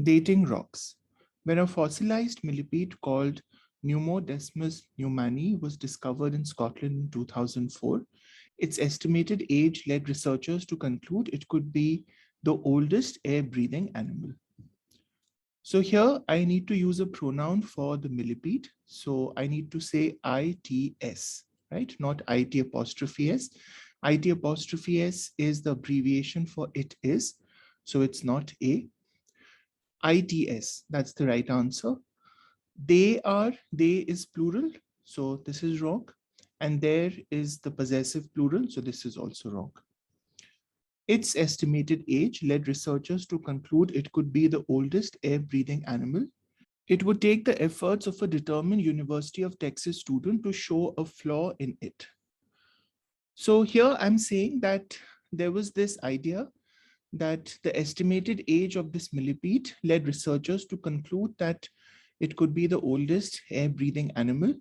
Dating rocks. When a fossilized millipede called Pneumodesmus neumani was discovered in Scotland in 2004, its estimated age led researchers to conclude it could be the oldest air-breathing animal. So here I need to use a pronoun for the millipede. So I need to say ITS, right? Not IT apostrophe S. IT apostrophe S is the abbreviation for it is. So it's not a. ITS, that's the right answer. They is plural. So this is wrong. And there is the possessive plural. So this is also wrong. Its estimated age led researchers to conclude it could be the oldest air-breathing animal. It would take the efforts of a determined University of Texas student to show a flaw in it. So here I'm saying that there was this idea that the estimated age of this millipede led researchers to conclude that it could be the oldest air-breathing animal.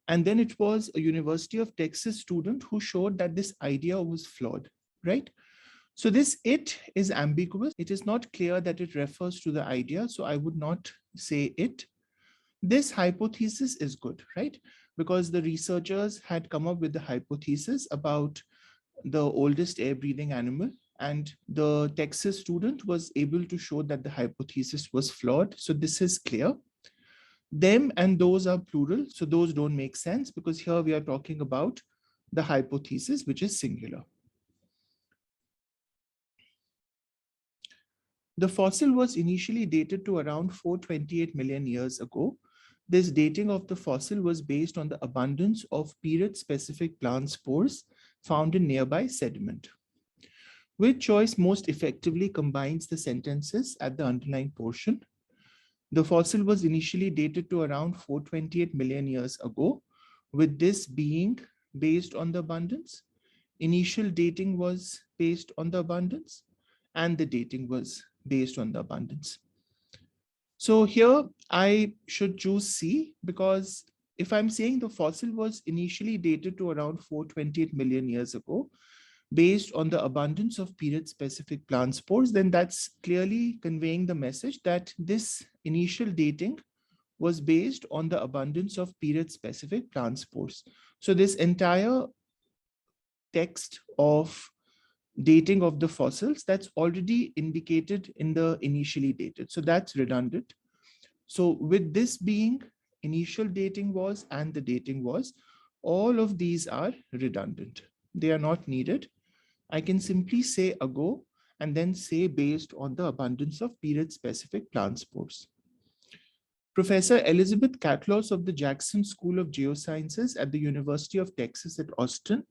And then it was a University of Texas student who showed that this idea was flawed, right? So this it is ambiguous. It is not clear that it refers to the idea. So I would not say it. This hypothesis is good, right? Because the researchers had come up with the hypothesis about the oldest air-breathing animal, and the Texas student was able to show that the hypothesis was flawed. So this is clear. Them and those are plural, so those don't make sense because here we are talking about the hypothesis, which is singular. The fossil was initially dated to around 428 million years ago. This dating of the fossil was based on the abundance of period-specific plant spores found in nearby sediment. Which choice most effectively combines the sentences at the underlined portion? The fossil was initially dated to around 428 million years ago, with this being based on the abundance. Initial dating was based on the abundance, and the dating was based on the abundance. So here I should choose C, because if I'm saying the fossil was initially dated to around 428 million years ago, based on the abundance of period-specific plant spores, then that's clearly conveying the message that this initial dating was based on the abundance of period-specific plant spores. So this entire text of dating of the fossils, that's already indicated in the initially dated. So that's redundant. So with this being initial dating was and the dating was, all of these are redundant. They are not needed. I can simply say ago and then say based on the abundance of period-specific plant spores. Professor Elizabeth Catlaws of the Jackson School of Geosciences at the University of Texas at Austin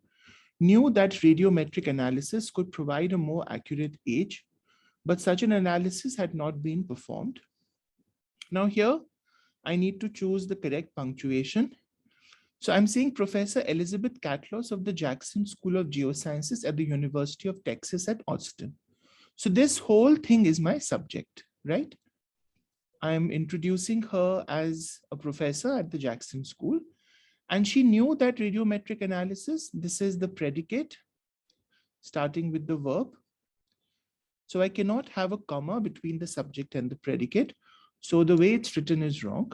knew that radiometric analysis could provide a more accurate age, but such an analysis had not been performed. Now here, I need to choose the correct punctuation. So I'm saying Professor Elizabeth Catlaws of the Jackson School of Geosciences at the University of Texas at Austin. So this whole thing is my subject, right? I'm introducing her as a professor at the Jackson School, and she knew that radiometric analysis, this is the predicate starting with the verb. So I cannot have a comma between the subject and the predicate. So the way it's written is wrong.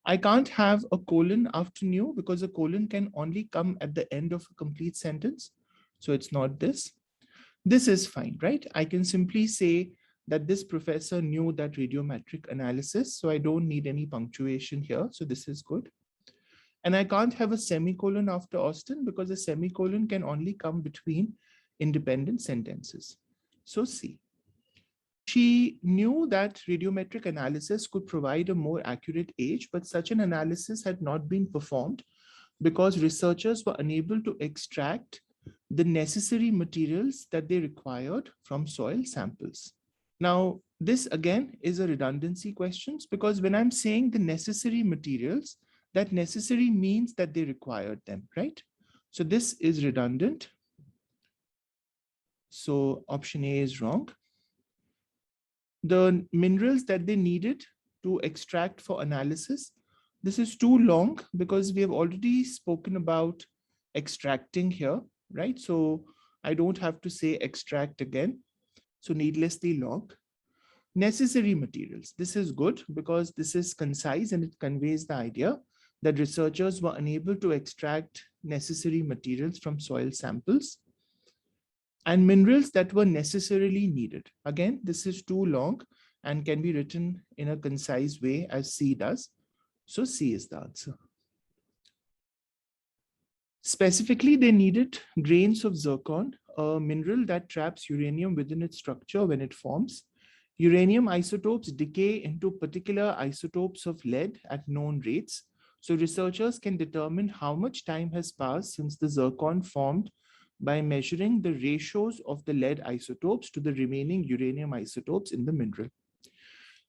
I can't have a colon after new because a colon can only come at the end of a complete sentence. So it's not this. This is fine, right? I can simply say that this professor knew that radiometric analysis, so I don't need any punctuation here. So this is good. And I can't have a semicolon after Austin because a semicolon can only come between independent sentences. So C. She knew that radiometric analysis could provide a more accurate age, but such an analysis had not been performed because researchers were unable to extract the necessary materials that they required from soil samples. Now, this again is a redundancy question because when I'm saying the necessary materials, that necessary means that they required them, right? So this is redundant. So option A is wrong. The minerals that they needed to extract for analysis, this is too long because we have already spoken about extracting here, right? So I don't have to say extract again. So needlessly long. Necessary materials. This is good because this is concise and it conveys the idea that researchers were unable to extract necessary materials from soil samples and minerals that were necessarily needed. Again, this is too long and can be written in a concise way as C does. So C is the answer. Specifically, they needed grains of zircon, a mineral that traps uranium within its structure when it forms. Uranium isotopes decay into particular isotopes of lead at known rates. So researchers can determine how much time has passed since the zircon formed by measuring the ratios of the lead isotopes to the remaining uranium isotopes in the mineral.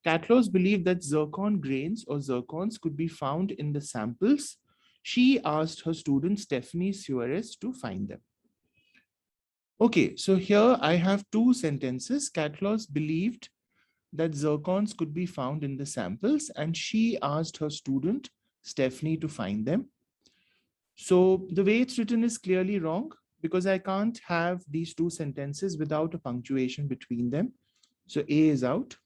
Catlos believed that zircon grains or zircons could be found in the samples. She asked her student Stephanie Suarez to find them. Okay, so here I have two sentences. Catlos believed that zircons could be found in the samples and she asked her student Stephanie to find them. So the way it's written is clearly wrong because I can't have these two sentences without a punctuation between them. So A is out.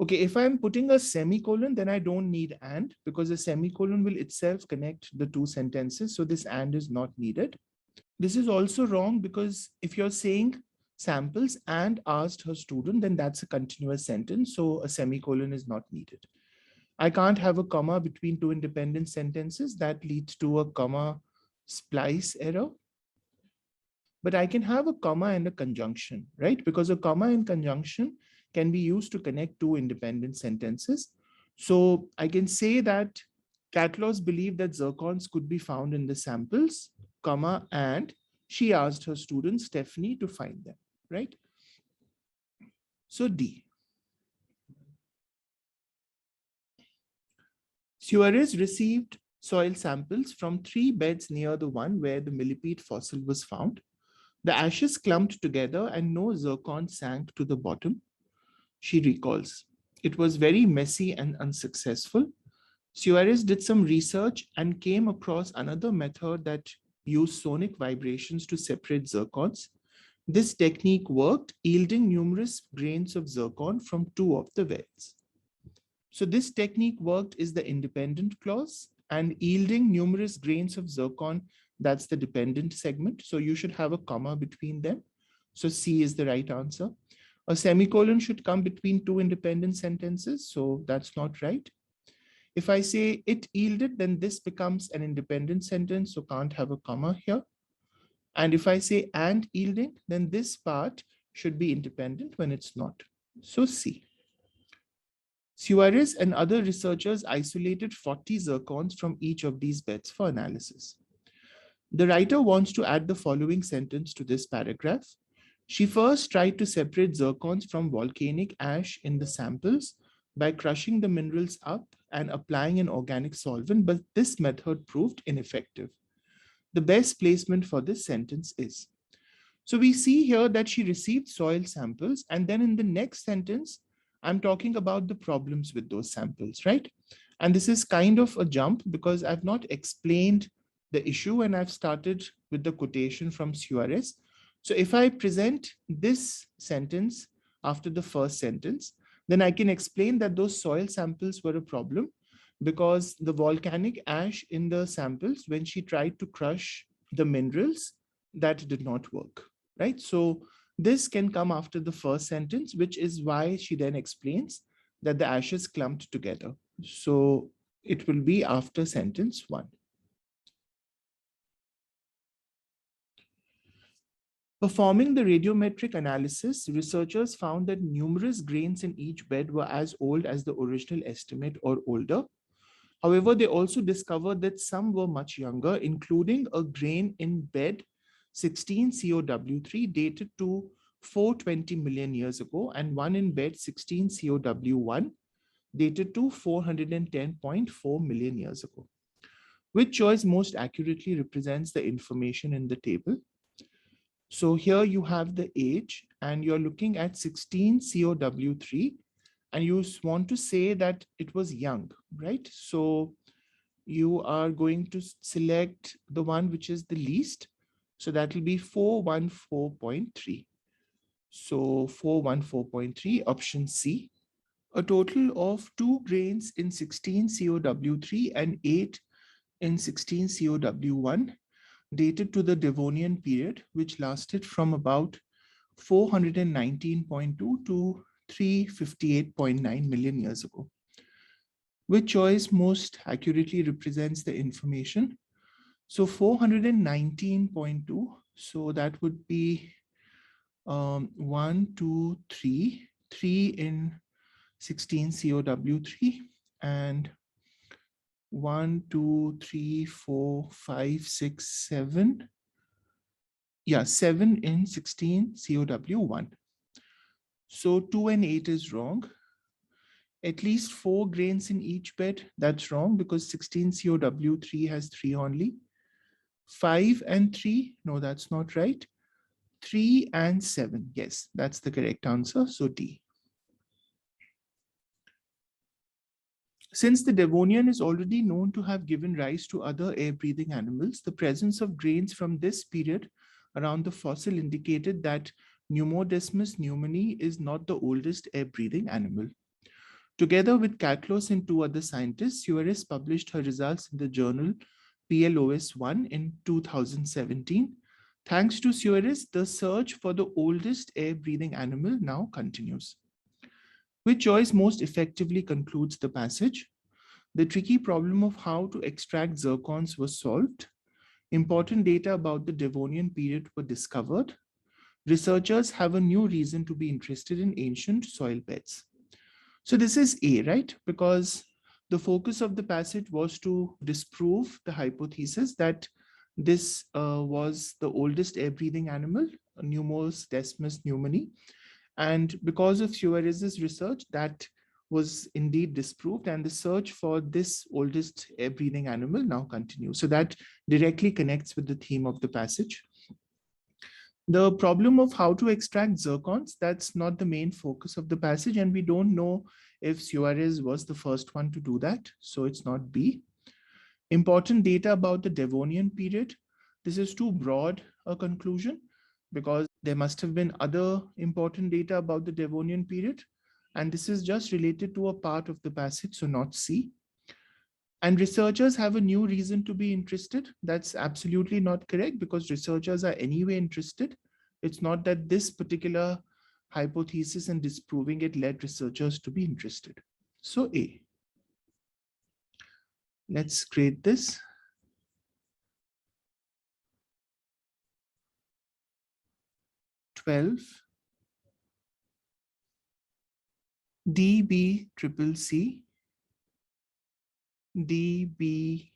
Okay, if I'm putting a semicolon, then I don't need and because a semicolon will itself connect the two sentences. So this and is not needed. This is also wrong because if you're saying samples and asked her student, then that's a continuous sentence. So a semicolon is not needed. I can't have a comma between two independent sentences. That leads to a comma splice error. But I can have a comma and a conjunction, right? Because a comma and conjunction can be used to connect two independent sentences. So I can say that Catlos believed that zircons could be found in the samples, comma, and she asked her student Stephanie to find them, right? So D. Suarez received soil samples from 3 beds near the one where the millipede fossil was found. The ashes clumped together and no zircon sank to the bottom. She recalls, it was very messy and unsuccessful. Suarez did some research and came across another method that used sonic vibrations to separate zircons. This technique worked, yielding numerous grains of zircon from 2 of the beds. So this technique worked is the independent clause and yielding numerous grains of zircon, that's the dependent segment. So you should have a comma between them. So C is the right answer. A semicolon should come between two independent sentences. So that's not right. If I say it yielded, then this becomes an independent sentence. So can't have a comma here. And if I say and yielding, then this part should be independent when it's not. So C. Suarez and other researchers isolated 40 zircons from each of these beds for analysis. The writer wants to add the following sentence to this paragraph. She first tried to separate zircons from volcanic ash in the samples by crushing the minerals up and applying an organic solvent, but this method proved ineffective. The best placement for this sentence is. So we see here that she received soil samples, and then in the next sentence, I'm talking about the problems with those samples, right? And this is kind of a jump because I've not explained the issue and I've started with the quotation from Suarez. So if I present this sentence after the first sentence, then I can explain that those soil samples were a problem because the volcanic ash in the samples, when she tried to crush the minerals, that did not work, right? So this can come after the first sentence, which is why she then explains that the ashes clumped together. So it will be after sentence 1. Performing the radiometric analysis, researchers found that numerous grains in each bed were as old as the original estimate or older. However, they also discovered that some were much younger, including a grain in bed 16 COW3 dated to 420 million years ago and one in bed 16 COW1 dated to 410.4 million years ago. Which choice most accurately represents the information in the table? So here you have the age and you're looking at 16 COW3 and you want to say that it was young, right? So you are going to select the one which is the least. So that will be 414.3. So 414.3, option C. A total of 2 grains in 16 COW3 and 8 in 16 COW1 dated to the Devonian period, which lasted from about 419.2 to 358.9 million years ago. Which choice most accurately represents the information? So 419.2, so that would be 1, 2, 3, 3 in 16 COW3 and 1, 2, 3, 4, 5, 6, 7. Yeah, 7 in 16 COW1. So 2 and 8 is wrong. At least 4 grains in each bed, that's wrong because 16 COW3 has 3 only. 5 and 3, no, that's not right. 3 and 7, yes, that's the correct answer, so D. Since the Devonian is already known to have given rise to other air-breathing animals, the presence of grains from this period around the fossil indicated that Pneumodesmus pneumoni is not the oldest air-breathing animal. Together with Catlos and 2 other scientists, Suarez published her results in the journal PLOS 1 in 2017. Thanks to Suarez, the search for the oldest air-breathing animal now continues. Which choice most effectively concludes the passage? The tricky problem of how to extract zircons was solved. Important data about the Devonian period were discovered. Researchers have a new reason to be interested in ancient soil beds. So this is A, right? Because the focus of the passage was to disprove the hypothesis that this was the oldest air-breathing animal, Pneumodesmus pneumoni. And because of Suarez's research, that was indeed disproved, and the search for this oldest air-breathing animal now continues. So that directly connects with the theme of the passage. The problem of how to extract zircons, that's not the main focus of the passage, and we don't know if Suarez was the first one to do that, so it's not B. Important data about the Devonian period. This is too broad a conclusion because there must have been other important data about the Devonian period, and this is just related to a part of the passage, so not C. And researchers have a new reason to be interested. That's absolutely not correct because researchers are anyway interested. It's not that this particular hypothesis and disproving it led researchers to be interested. So A. Let's grade this. DB triple C, DB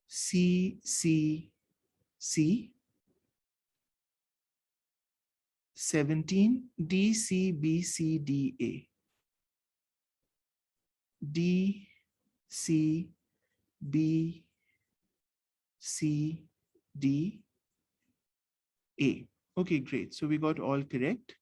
CCC, 17 DCBCDA, DCBCDA. Okay, great. So we got all correct.